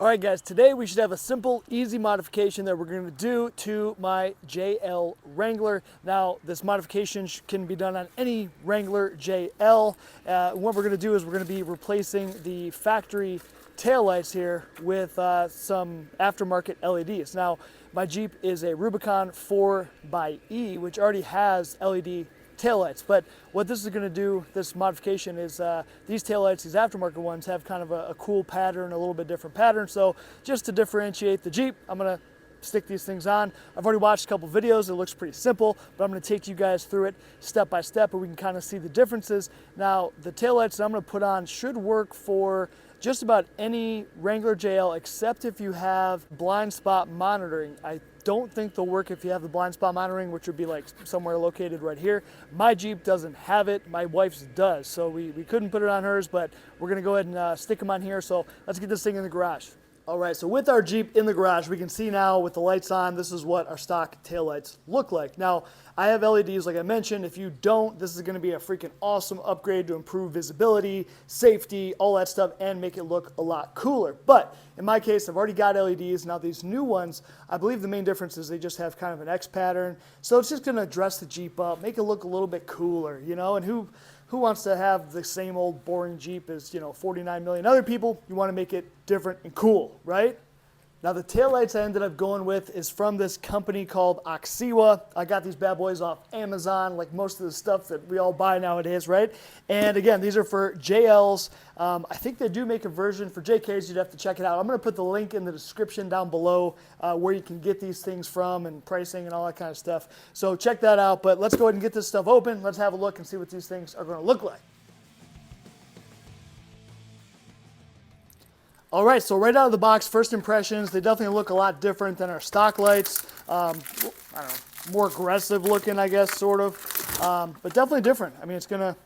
All right guys, today we should have a simple, easy modification that we're going to do to my JL Wrangler. Now this modification can be done on any Wrangler JL. What we're going to do is we're going to be replacing the factory taillights here with some aftermarket LEDs. Now my Jeep is a Rubicon 4xe, which already has LED taillights, but what this is going to do, this modification, is these taillights, these aftermarket ones, have kind of a cool pattern, a little bit different pattern. So just to differentiate the Jeep, I'm going to stick these things on. I've already watched a couple videos. It looks pretty simple, but I'm going to take you guys through it step by step, and we can kind of see the differences. Now the taillights that I'm going to put on should work for just about any Wrangler JL, except if you have blind spot monitoring. I don't think they'll work if you have the blind spot monitoring, which would be like somewhere located right here. My Jeep doesn't have it, my wife's does, so we couldn't put it on hers, but we're gonna go ahead and stick them on here. So let's get this thing in the garage. All right, so with our Jeep in the garage, we can see now with the lights on, this is what our stock taillights look like. Now, I have LEDs like I mentioned. If you don't, this is gonna be a freaking awesome upgrade to improve visibility, safety, all that stuff, and make it look a lot cooler. But in my case, I've already got LEDs. Now these new ones, I believe the main difference is they just have kind of an X pattern. So it's just gonna dress the Jeep up, make it look a little bit cooler, you know, and who wants to have the same old boring Jeep as, 49 million other people? You want to make it different and cool, right? Now the taillights I ended up going with is from this company called Oksiwa. I got these bad boys off Amazon, like most of the stuff that we all buy nowadays, right? And again, these are for JLs. I think they do make a version for JKs. You'd have to check it out. I'm going to put the link in the description down below where you can get these things from and pricing and all that kind of stuff. So check that out. But let's go ahead and get this stuff open. Let's have a look and see what these things are going to look like. All right, so right out of the box, first impressions, they definitely look a lot different than our stock lights. I don't know, more aggressive looking, I guess, sort of, but definitely different. I mean, it's gonna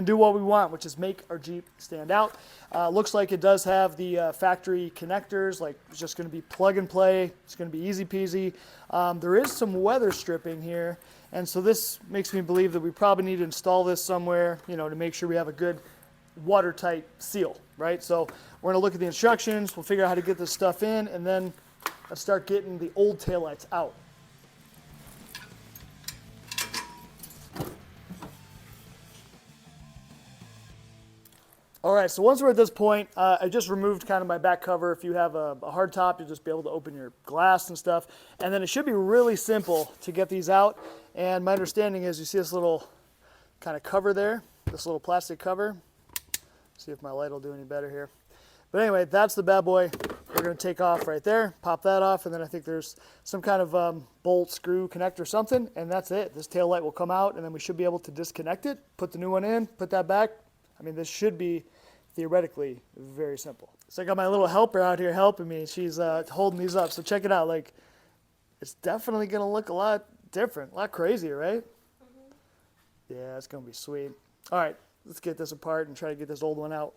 do what we want, which is make our Jeep stand out. Looks like it does have the factory connectors, like it's just gonna be plug and play. It's gonna be easy peasy. There is some weather stripping here, and so this makes me believe that we probably need to install this somewhere, to make sure we have a good watertight seal, right? So we're gonna look at the instructions, we'll figure out how to get this stuff in, and then let's start getting the old taillights out. All right, so once we're at this point, I just removed kind of my back cover. If you have a hard top, you'll just be able to open your glass and stuff. And then it should be really simple to get these out. And my understanding is you see this little kind of cover there, this little plastic cover. See if my light will do any better here. But anyway, that's the bad boy we're going to take off right there. Pop that off, and then I think there's some kind of bolt, screw, connect or something, and that's it. This tail light will come out, and then we should be able to disconnect it, put the new one in, put that back. I mean, this should be theoretically very simple. So I got my little helper out here helping me. She's holding these up. So check it out. Like, it's definitely going to look a lot different, a lot crazier, right? Mm-hmm. Yeah, it's going to be sweet. All right. Let's get this apart and try to get this old one out.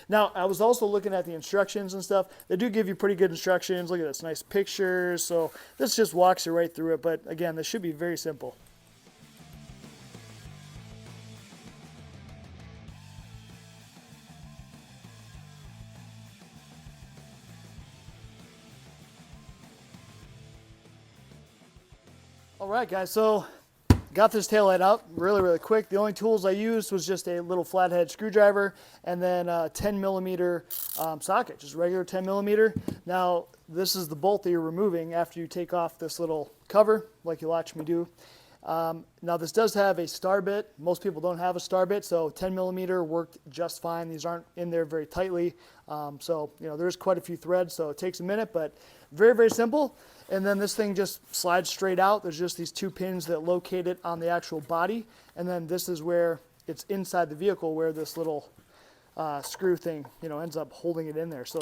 Now, I was also looking at the instructions and stuff. They do give you pretty good instructions. Look at this, nice pictures. So this just walks you right through it. But again, this should be very simple. All right, guys, so got this taillight out really quick. The only tools I used was just a little flathead screwdriver and then a 10 millimeter socket, just regular 10 millimeter. Now, this is the bolt that you're removing after you take off this little cover, like you watch me do. Now, this does have a star bit. Most people don't have a star bit, so 10 millimeter worked just fine. These aren't in there very tightly. So, there's quite a few threads, so it takes a minute, but very simple. And then this thing just slides straight out. There's just these two pins that locate it on the actual body. And then this is where it's inside the vehicle where this little screw thing, ends up holding it in there. So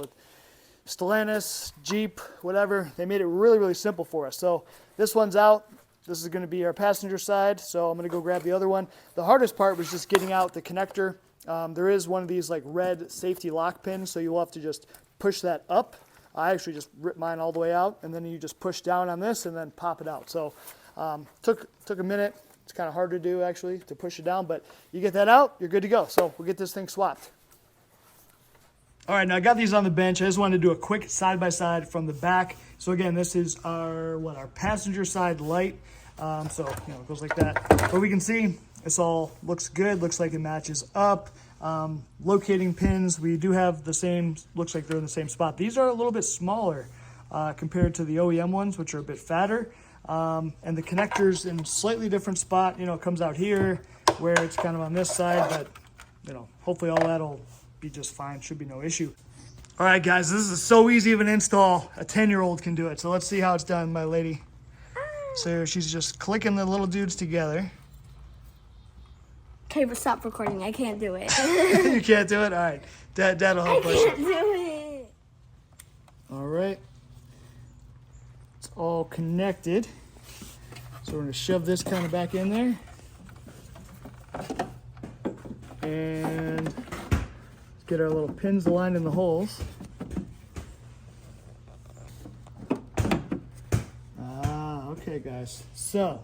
Stellantis, Jeep, whatever, they made it really simple for us. So this one's out. This is going to be our passenger side. So I'm going to go grab the other one. The hardest part was just getting out the connector. There is one of these like red safety lock pins. So you'll have to just push that up. I actually just ripped mine all the way out, and then you just push down on this and then pop it out. So took a minute. It's kind of hard to do, actually, to push it down, but you get that out, you're good to go. So we'll get this thing swapped. All right, now I got these on the bench. I just wanted to do a quick side-by-side from the back. So again, this is our passenger side light. So, it goes like that. But we can see this all looks good. Looks like it matches up. Locating pins, we do have the same, looks like they're in the same spot. These are a little bit smaller compared to the OEM ones, which are a bit fatter. And the connector's in a slightly different spot. It comes out here where it's kind of on this side, but hopefully all that'll be just fine. Should be no issue. All right, guys, this is so easy of an install. A 10-year-old can do it. So let's see how it's done, my lady. So she's just clicking the little dudes together. Okay, but stop recording. I can't do it. You can't do it? All right. Dad'll help us. I can't do it. All right. It's all connected. So we're going to shove this kind of back in there. And get our little pins aligned in the holes. Okay, guys. So,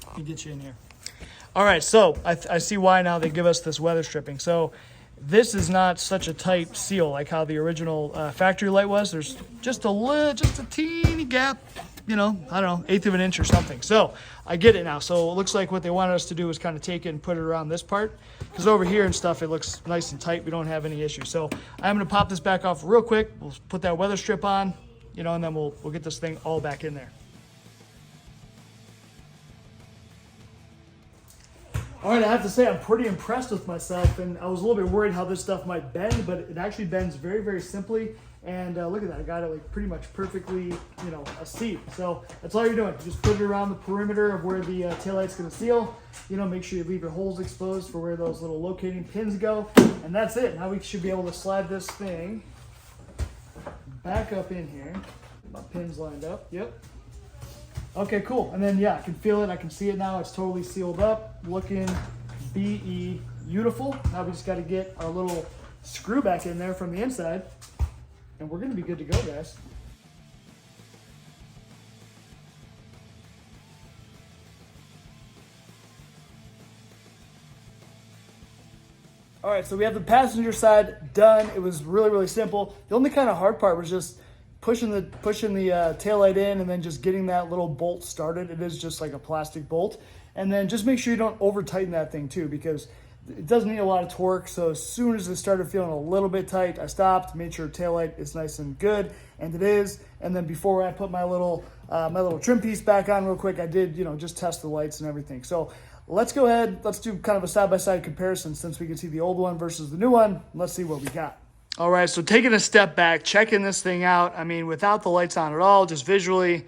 let me get you in here. All right, so I see why now they give us this weather stripping. So this is not such a tight seal like how the original factory light was. There's just a teeny gap, I don't know, 1/8 of an inch or something. So I get it now. So it looks like what they wanted us to do is kind of take it and put it around this part. Because over here and stuff, it looks nice and tight. We don't have any issues. So I'm going to pop this back off real quick. We'll put that weather strip on, and then we'll get this thing all back in there. All right, I have to say I'm pretty impressed with myself, and I was a little bit worried how this stuff might bend, but it actually bends very, very simply. And look at that, I got it like pretty much perfectly, a seat. So that's all you're doing. Just put it around the perimeter of where the taillight's gonna seal. Make sure you leave your holes exposed for where those little locating pins go. And that's it. Now we should be able to slide this thing back up in here. My pins lined up, yep. Okay, cool. And then, I can feel it. I can see it now. It's totally sealed up, looking beautiful. Now we just got to get our little screw back in there from the inside, and we're going to be good to go, guys. All right, so we have the passenger side done. It was really, really simple. The only kind of hard part was just pushing the taillight in and then just getting that little bolt started. It is just like a plastic bolt. And then just make sure you don't over tighten that thing too, because it doesn't need a lot of torque. So as soon as it started feeling a little bit tight, I stopped, made sure taillight is nice and good, and it is. And then before I put my little trim piece back on real quick, I did, just test the lights and everything. So let's go ahead, let's do kind of a side-by-side comparison since we can see the old one versus the new one. Let's see what we got. All right, so taking a step back, checking this thing out. I mean, without the lights on at all, just visually,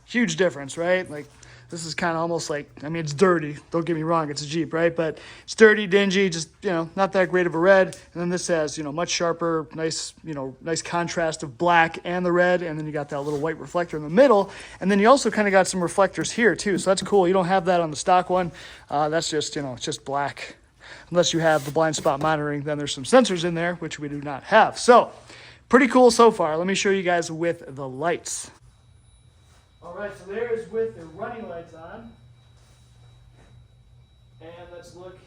huge difference, right? Like, this is kind of almost like, it's dirty. Don't get me wrong, it's a Jeep, right? But it's dirty, dingy, just, not that great of a red. And then this has, much sharper, nice, nice contrast of black and the red. And then you got that little white reflector in the middle. And then you also kind of got some reflectors here too. So that's cool. You don't have that on the stock one. That's just, it's just black. Unless you have the blind spot monitoring, then there's some sensors in there, which we do not have. So, pretty cool so far. Let me show you guys with the lights. All right, so there is with the running lights on. And let's look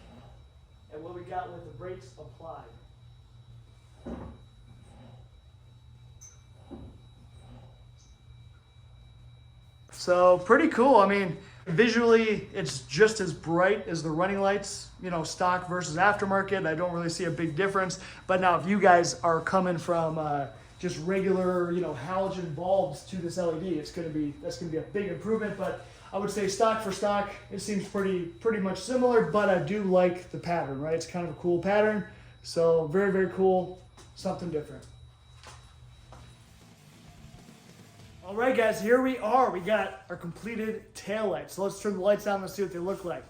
at what we got with the brakes applied. So, pretty cool. Visually, it's just as bright as the running lights, stock versus aftermarket. I don't really see a big difference. But now if you guys are coming from just regular, halogen bulbs to this LED, that's gonna be a big improvement. But I would say stock for stock, it seems pretty much similar, but I do like the pattern, right? It's kind of a cool pattern. So very, very cool, something different. All right, guys, here we are. We got our completed taillights. So let's turn the lights on and see what they look like.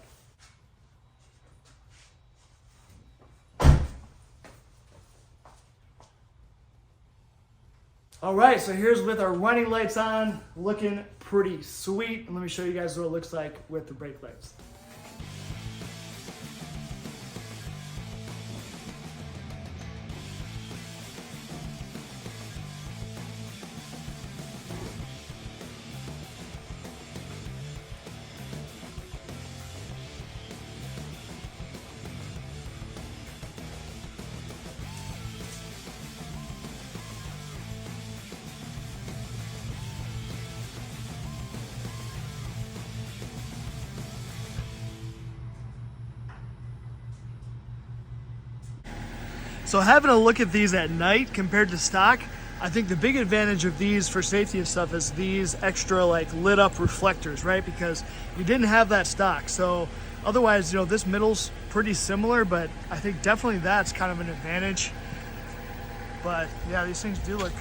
All right, so here's with our running lights on, looking pretty sweet. And let me show you guys what it looks like with the brake lights. So having a look at these at night compared to stock, I think the big advantage of these for safety and stuff is these extra like lit up reflectors, right? Because you didn't have that stock. So otherwise, you know, this middle's pretty similar, but I think definitely that's kind of an advantage. But yeah, these things do look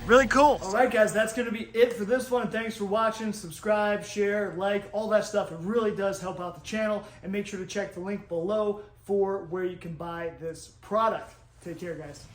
really cool. All right, guys, that's going to be it for this one. Thanks for watching. Subscribe, share, like, all that stuff. It really does help out the channel. And make sure to check the link below for where you can buy this product. Take care, guys.